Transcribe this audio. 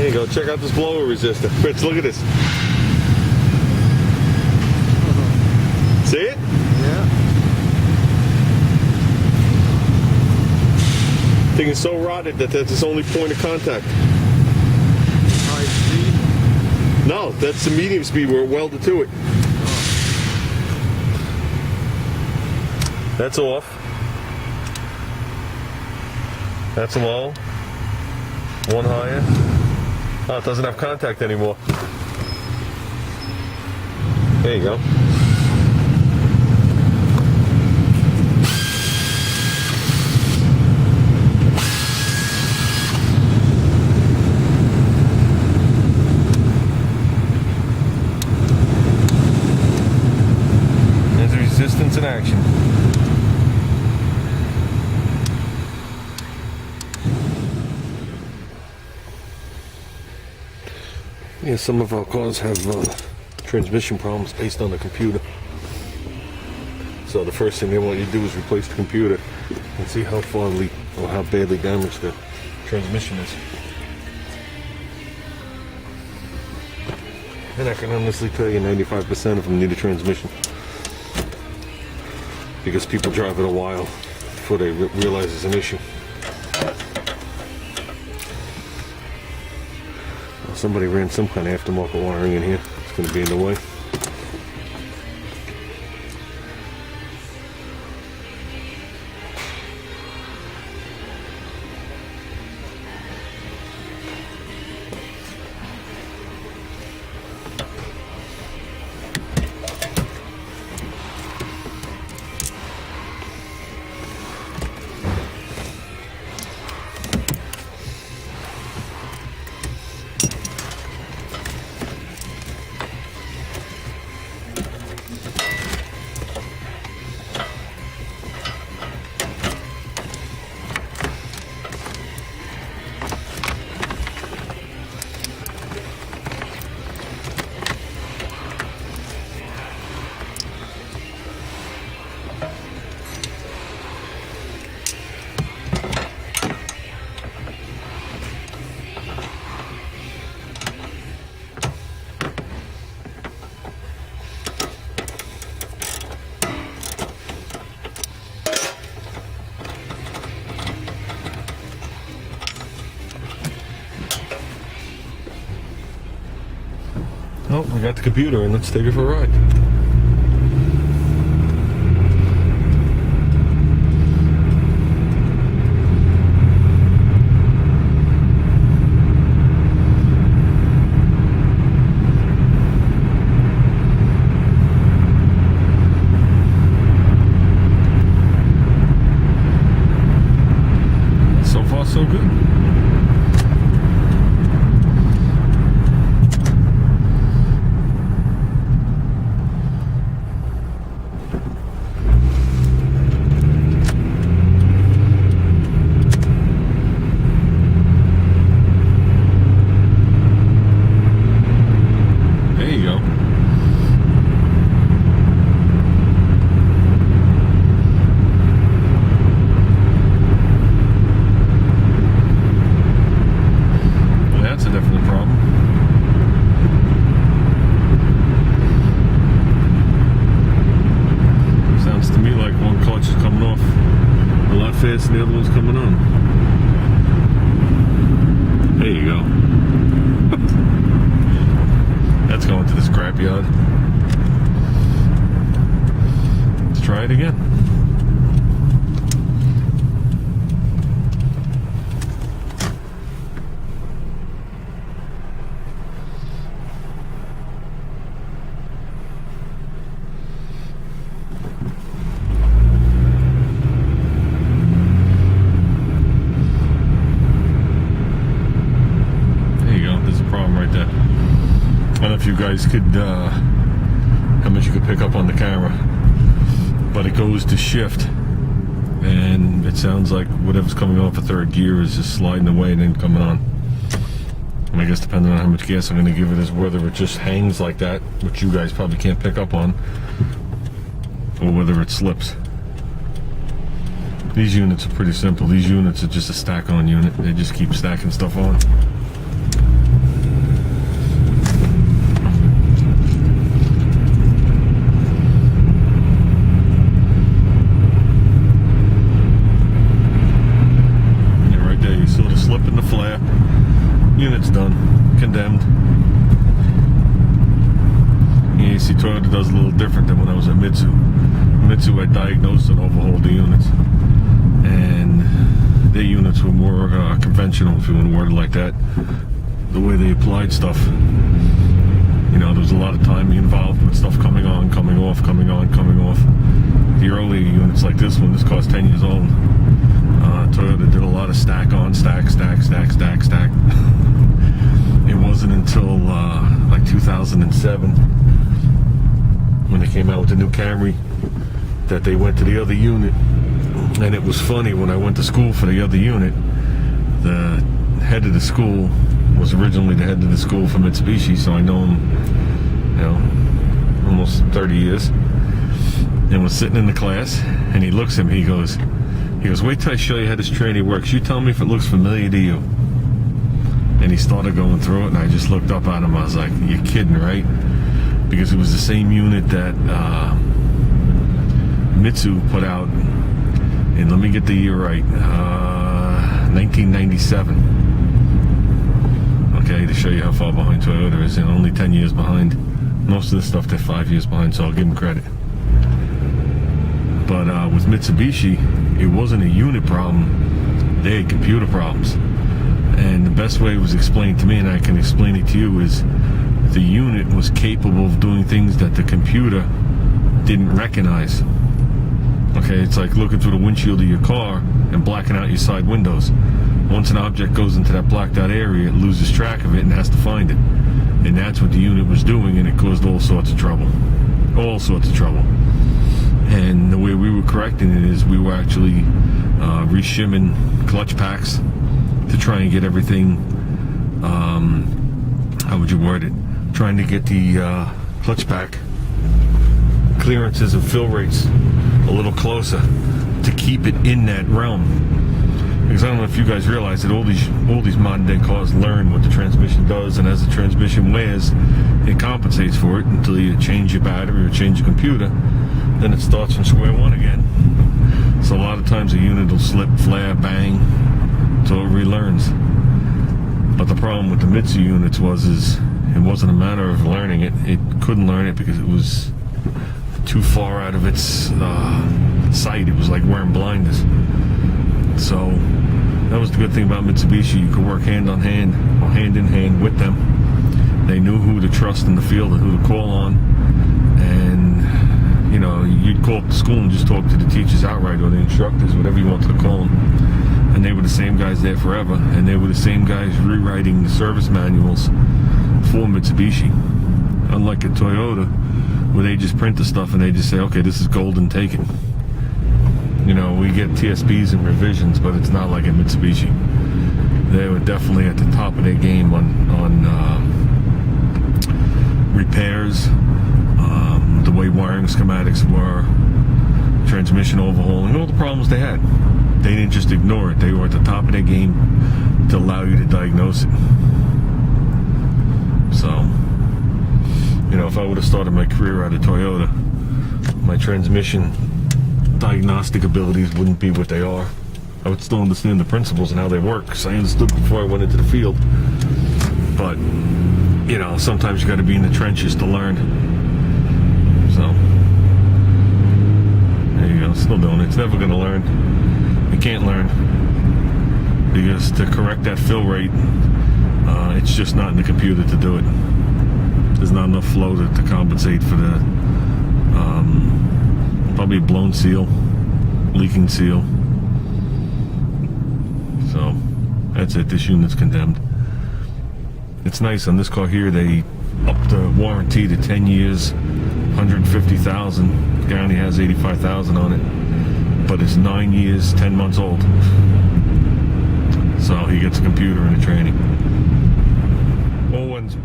There you go. Check out this blower resistor. Fritz, look at this. See it? Yeah. Thing is so rotted that that's its only point of contact. High speed. No, that's the medium speed where it welded to it. That's off. That's low. One higher. Oh, it doesn't have contact anymore. There you go. There's resistance in action. Yeah, some of our cars have transmission problems based on the computer. So the first thing they want you to do is replace the computer and see how far or how badly damaged the transmission is. And I can honestly tell you 95% of them need a transmission. Because people drive it a while before they realize it's an issue. Somebody ran some kind of aftermarket wiring in here. It's going to be in the way. Oh, we got the computer and let's take it for a ride. So far, so good. Fast and the other one's coming on. There you go. That's going to the scrapyard. Let's try it again. I don't know if you guys could, how much you could pick up on the camera, but it goes to shift, and it sounds like whatever's coming off a third gear is just sliding away and then coming on. And I guess depending on how much gas I'm going to give it is whether it just hangs like that, which you guys probably can't pick up on, or whether it slips. These units are pretty simple. These units are just a stack-on unit. They just keep stacking stuff on. unit's done, condemned. You see, Toyota does a little different than when I was at Mitsu. Mitsu, I diagnosed and overhauled the units, and their units were more conventional, if you want to word it like that. The way they applied stuff, you know, there was a lot of timing involved with stuff coming on, coming off, coming on, coming off. The earlier units like this one, this car's 10 years old. Toyota did a lot of stack on, stack, stack, stack, stack, stack. It wasn't until like 2007 when they came out with the new Camry that they went to the other unit. And it was funny, when I went to school for the other unit, the head of the school was originally the head of the school for Mitsubishi, so I know him, you know, almost 30 years. And was sitting in the class, and he looks at me, he goes, wait till I show you how this tranny works. You tell me if it looks familiar to you. And he started going through it, and I just looked up at him. I was like, you're kidding, right? Because it was the same unit that Mitsu put out, and let me get the year right, 1997. Okay, to show you how far behind Toyota is, and only 10 years behind. Most of the stuff they're 5 years behind, so I'll give them credit. But with Mitsubishi, it wasn't a unit problem, they had computer problems. And the best way it was explained to me, and I can explain it to you, is the unit was capable of doing things that the computer didn't recognize. Okay, it's like looking through the windshield of your car and blacking out your side windows. Once an object goes into that blacked out area, it loses track of it and has to find it. And that's what the unit was doing, and it caused all sorts of trouble. All sorts of trouble. And the way we were correcting it is we were actually reshimming clutch packs to try and get everything, how would you word it? Trying to get the clutch pack clearances and fill rates a little closer to keep it in that realm. Because I don't know if you guys realize that all these modern day cars learn what the transmission does, and as the transmission wears, it compensates for it until you change your battery or change your computer. Then it starts from square one again. So a lot of times the unit will slip, flare, bang, until it relearns. But the problem with the Mitsu units is it wasn't a matter of learning it. It couldn't learn it because it was too far out of its sight. It was like wearing blinders. So that was the good thing about Mitsubishi. You could work hand in hand with them. They knew who to trust in the field and who to call on. And you know, you'd call up the school and just talk to the teachers outright, or the instructors, whatever you wanted to call them. And they were the same guys there forever, and they were the same guys rewriting the service manuals for Mitsubishi. Unlike a Toyota, where they just print the stuff and they just say, okay, this is golden, take it. You know, we get TSBs and revisions, but it's not like a Mitsubishi. They were definitely at the top of their game on repairs, the way wiring schematics were, transmission overhauling, all the problems they had. They didn't just ignore it. They were at the top of their game to allow you to diagnose it. So, you know, if I would have started my career out of Toyota, my transmission diagnostic abilities wouldn't be what they are. I would still understand the principles and how they work, because I understood before I went into the field. But, you know, sometimes you got to be in the trenches to learn. So, there you go, still doing it. It's never going to learn. You can't learn. Because to correct that fill rate, it's just not in the computer to do it. There's not enough flow to compensate for the probably a blown seal, leaking seal. So that's it. This unit's condemned. It's nice on this car here. They upped the warranty to 10 years, 150,000. The guy only has 85,000 on it, but it's 9 years, 10 months old. So he gets a computer and a training. Owens.